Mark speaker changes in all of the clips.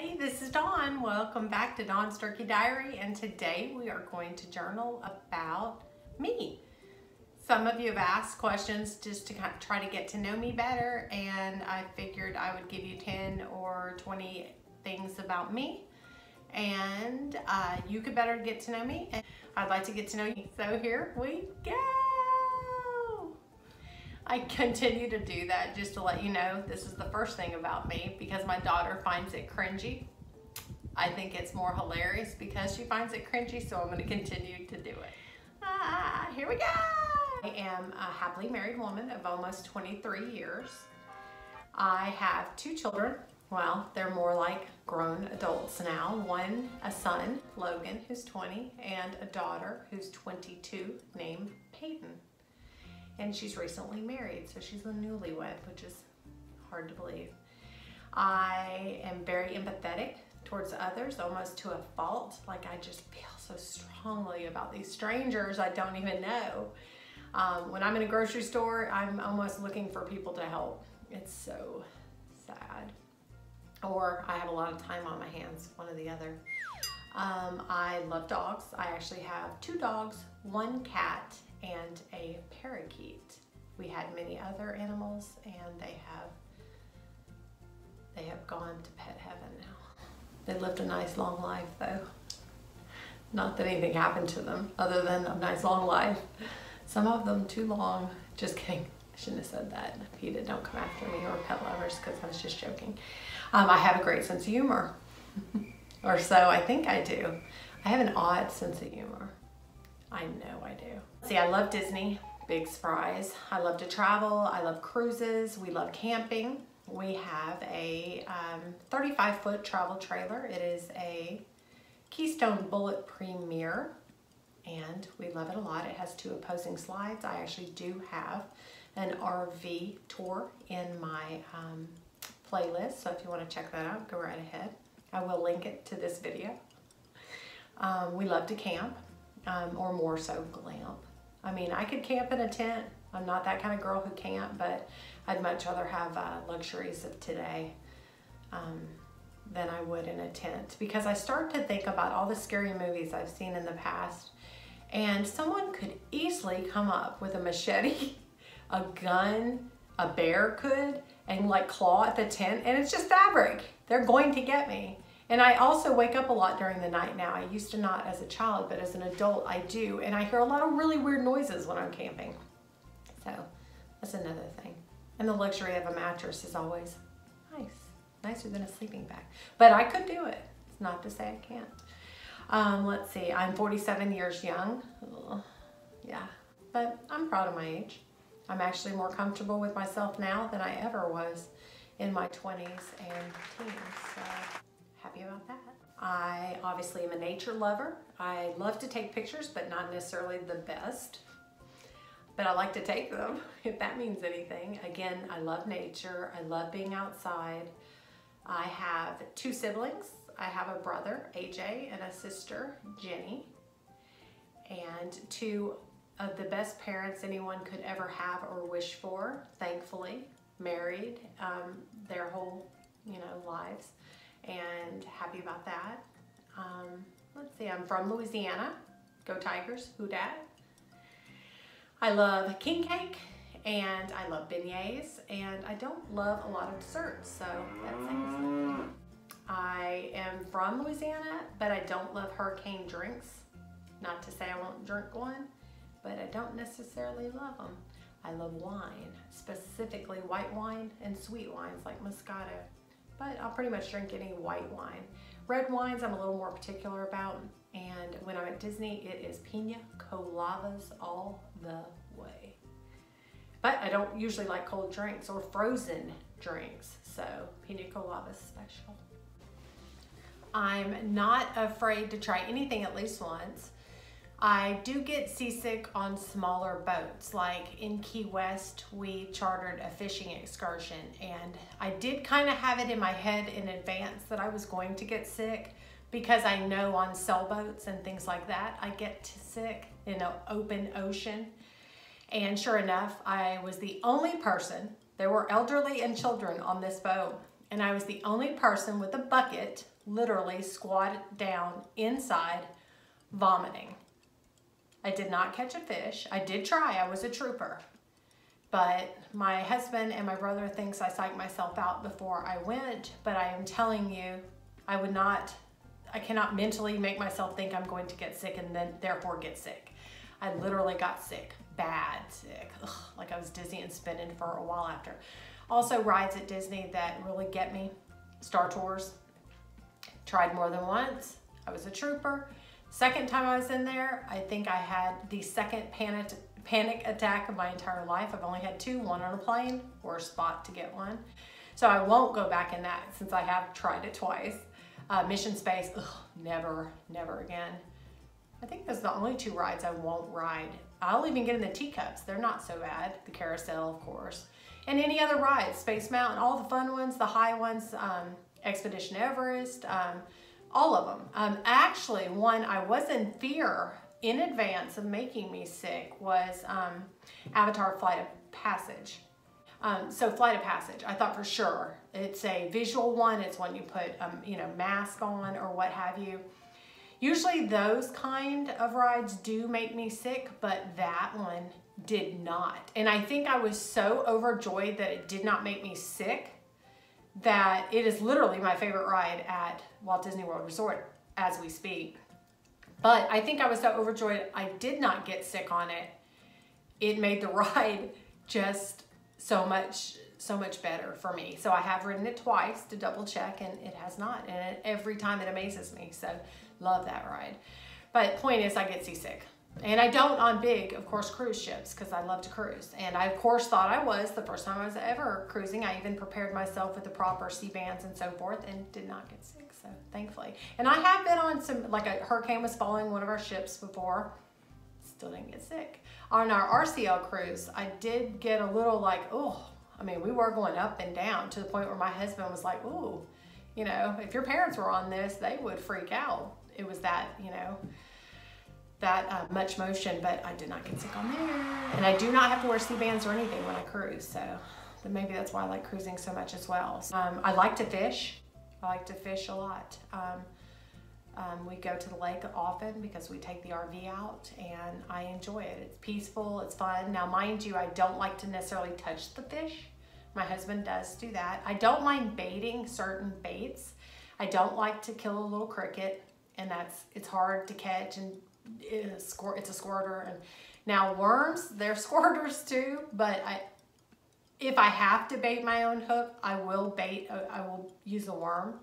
Speaker 1: Hey, this is Dawn. Welcome back to Dawn's Dorky Diary, and today we are going to journal about me. Some of you have asked questions just to kind of try to get to know me better, and I figured I would give you 10 or 20 things about me, and you could better get to know me, and I'd like to get to know you. So here we go. I continue to do that just to let you know this is the first thing about me because my daughter finds it cringy. I think it's more hilarious because she finds it cringy, so I'm going to continue to do it. Here we go. I am a happily married woman of almost 23 years. I have 2 children. Well, they're more like grown adults now. One, a son, Logan, who's 20, and a daughter who's 22 named Peyton. And she's recently married, so she's a newlywed, which is hard to believe. I am very empathetic towards others, almost to a fault. Like I just feel so strongly about these strangers I don't even know. When I'm in a grocery store, I'm almost looking for people to help. It's so sad. Or I have a lot of time on my hands, one or the other. I love dogs. I actually have 2 dogs, 1 cat, and a parakeet. We had many other animals, and they have gone to pet heaven now. They lived a nice long life though. Not that anything happened to them other than a nice long life. Some of them too long. Just kidding. I shouldn't have said that. PETA, don't come after me, or pet lovers, because I was just joking. I have a great sense of humor. Or so I think I do. I have an odd sense of humor. I know I do. See, I love Disney, big surprise. I love to travel. I love cruises. We love camping. We have a 35-foot travel trailer. It is a Keystone Bullet Premier, and we love it a lot. It has 2 opposing slides. I actually do have an RV tour in my playlist, so if you want to check that out, go right ahead. I will link it to this video. We love to camp. Or more so glamp. I mean, I could camp in a tent. I'm not that kind of girl who can't, but I'd much rather have luxuries of today than I would in a tent, because I start to think about all the scary movies I've seen in the past, and someone could easily come up with a machete, a gun, a bear could, and like claw at the tent, and it's just fabric. They're going to get me. And I also wake up a lot during the night now. I used to not as a child, but as an adult I do. And I hear a lot of really weird noises when I'm camping. So that's another thing. And the luxury of a mattress is always nice. Nicer than a sleeping bag. But I could do it. It's not to say I can't. Let's see, I'm 47 years young. Ugh, yeah, but I'm proud of my age. I'm actually more comfortable with myself now than I ever was in my 20s and teens. So happy about that. I obviously am a nature lover. I love to take pictures, but not necessarily the best. But I like to take them, if that means anything. Again, I love nature. I love being outside. I have 2 siblings. I have a brother, AJ, and a sister, Jenny. And 2 of the best parents anyone could ever have or wish for, thankfully. Married their whole, lives. And happy about that. Let's see, I'm from Louisiana. Go Tigers, who dat? I love king cake, and I love beignets, and I don't love a lot of desserts, so that's something. I am from Louisiana, but I don't love hurricane drinks. Not to say I won't drink one, but I don't necessarily love them. I love wine, specifically white wine and sweet wines like Moscato. But I'll pretty much drink any white wine. Red wines I'm a little more particular about, and when I'm at Disney, it is pina coladas all the way. But I don't usually like cold drinks or frozen drinks, so pina coladas special. I'm not afraid to try anything at least once. I do get seasick on smaller boats. Like in Key West, we chartered a fishing excursion, and I did kind of have it in my head in advance that I was going to get sick, because I know on sailboats and things like that, I get sick in an open ocean. And sure enough, I was the only person, there were elderly and children on this boat, and I was the only person with a bucket literally squatted down inside vomiting. I did not catch a fish. I did try, I was a trooper. But my husband and my brother thinks I psyched myself out before I went, but I am telling you, I cannot mentally make myself think I'm going to get sick and then therefore get sick. I literally got sick, bad sick. Ugh, like I was dizzy and spinning for a while after. Also rides at Disney that really get me. Star Tours, tried more than once. I was a trooper. Second time I was in there, I think I had the second panic attack of my entire life. I've only had two, one on a plane, worst spot to get one. So I won't go back in that since I have tried it twice. Mission Space, ugh, never again. I think those are the only two rides I won't ride. I'll even get in the teacups. They're not so bad. The carousel, of course. And any other rides, Space Mountain, all the fun ones, the high ones, Expedition Everest, all of them. Actually, one I was in fear in advance of making me sick was Avatar Flight of Passage. So Flight of Passage, I thought for sure it's a visual one. It's one you put, mask on or what have you. Usually those kind of rides do make me sick, but that one did not. And I think I was so overjoyed that it did not make me sick that it is literally my favorite ride at Walt Disney World Resort as we speak. But I think I was so overjoyed I did not get sick on it. It made the ride just so much better for me. So I have ridden it twice to double check and it has not. And every time it amazes me. So love that ride. But point is I get seasick. And I don't on big, of course, cruise ships because I love to cruise. And I, of course, thought I was the first time I was ever cruising. I even prepared myself with the proper sea bands and so forth and did not get sick, so thankfully. And I have been on some, like a hurricane was following one of our ships before. Still didn't get sick. On our RCL cruise, I did get a little like, oh, I mean, we were going up and down to the point where my husband was like, ooh, if your parents were on this, they would freak out. It was that, that much motion, but I did not get sick on there. And I do not have to wear sea bands or anything when I cruise, so maybe that's why I like cruising so much as well. I like to fish. I like to fish a lot. We go to the lake often because we take the RV out and I enjoy it. It's peaceful, it's fun. Now, mind you, I don't like to necessarily touch the fish. My husband does do that. I don't mind baiting certain baits. I don't like to kill a little cricket, and it's hard to catch, and it's a squirter. And now worms, they're squirters too, but if I have to bait my own hook, I will use a worm.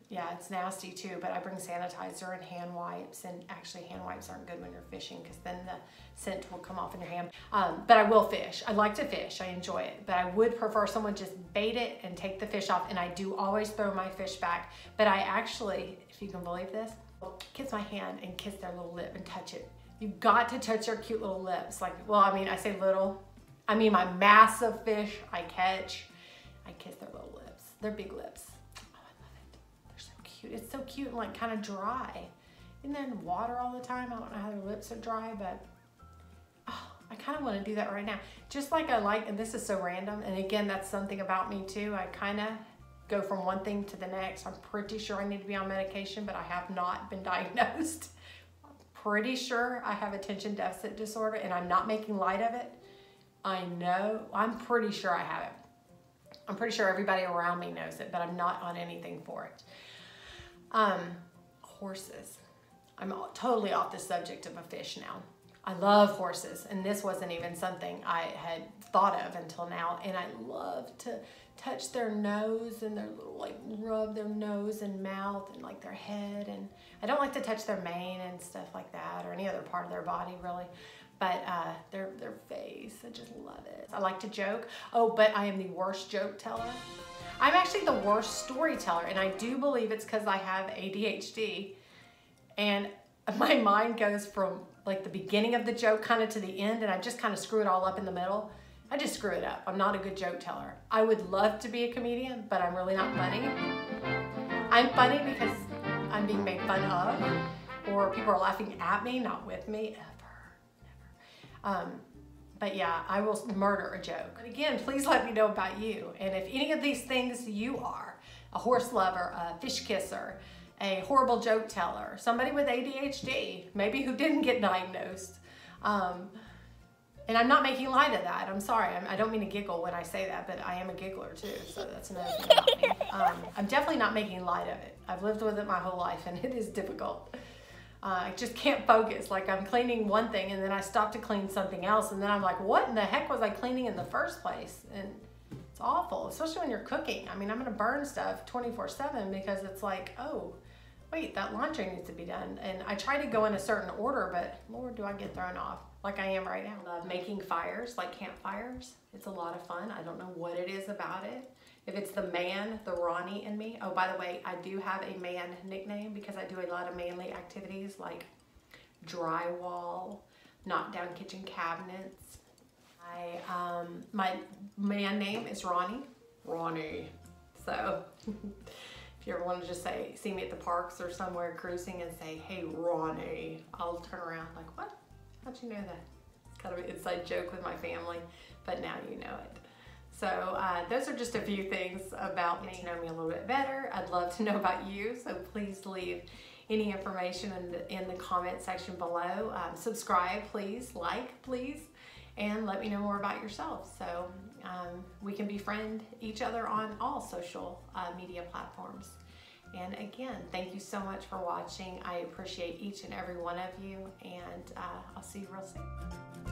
Speaker 1: Yeah, it's nasty too, but I bring sanitizer and hand wipes, and actually hand wipes aren't good when you're fishing because then the scent will come off in your hand. But I will fish. I like to fish. I enjoy it, but I would prefer someone just bait it and take the fish off, and I do always throw my fish back. But I actually, if you can believe this, kiss my hand and kiss their little lip and touch it. You've got to touch their cute little lips. Like, well, I mean, I say little. I mean my massive fish I catch. I kiss their little lips. Their big lips. It's so cute and like kind of dry. Isn't there water all the time? I don't know how their lips are dry, but I kind of want to do that right now. Just like I like, and this is so random, and again, that's something about me too. I kind of go from one thing to the next. I'm pretty sure I need to be on medication, but I have not been diagnosed. I'm pretty sure I have attention deficit disorder, and I'm not making light of it. I know, I'm pretty sure I have it. I'm pretty sure everybody around me knows it, but I'm not on anything for it. Horses. I'm totally off the subject of a fish now. I love horses, and this wasn't even something I had thought of until now, and I love to touch their nose and their little, like, rub their nose and mouth and like their head, and I don't like to touch their mane and stuff like that, or any other part of their body really, but their face, I just love it. I like to joke. Oh, but I am the worst joke teller. I'm actually the worst storyteller, and I do believe it's because I have ADHD, and my mind goes from like the beginning of the joke kind of to the end, and I just kind of screw it all up in the middle. I just screw it up. I'm not a good joke teller. I would love to be a comedian, but I'm really not funny. I'm funny because I'm being made fun of, or people are laughing at me, not with me, ever, never. But yeah, I will murder a joke. But again, please let me know about you. And if any of these things you are, a horse lover, a fish kisser, a horrible joke teller, somebody with ADHD, maybe who didn't get diagnosed. And I'm not making light of that. I'm sorry. I don't mean to giggle when I say that, but I am a giggler too. So that's another thing about me. I'm definitely not making light of it. I've lived with it my whole life and it is difficult. I just can't focus. Like I'm cleaning one thing and then I stop to clean something else. And then I'm like, what in the heck was I cleaning in the first place? And it's awful, especially when you're cooking. I mean, I'm going to burn stuff 24/7 because it's like, oh, wait, that laundry needs to be done. And I try to go in a certain order, but Lord, do I get thrown off like I am right now. I love making fires, like campfires. It's a lot of fun. I don't know what it is about it. If it's the man, the Ronnie in me. Oh, by the way, I do have a man nickname because I do a lot of manly activities like drywall, knock down kitchen cabinets. My man name is Ronnie. Ronnie. So if you ever want to just see me at the parks or somewhere cruising and say, hey, Ronnie, I'll turn around like, what? How'd you know that? It's kind of an inside joke with my family, but now you know it. So those are just a few things about me. To know me a little bit better. I'd love to know about you, so please leave any information in the comment section below. Subscribe, please. Like, please. And let me know more about yourself so we can befriend each other on all social media platforms. And again, thank you so much for watching. I appreciate each and every one of you, and I'll see you real soon.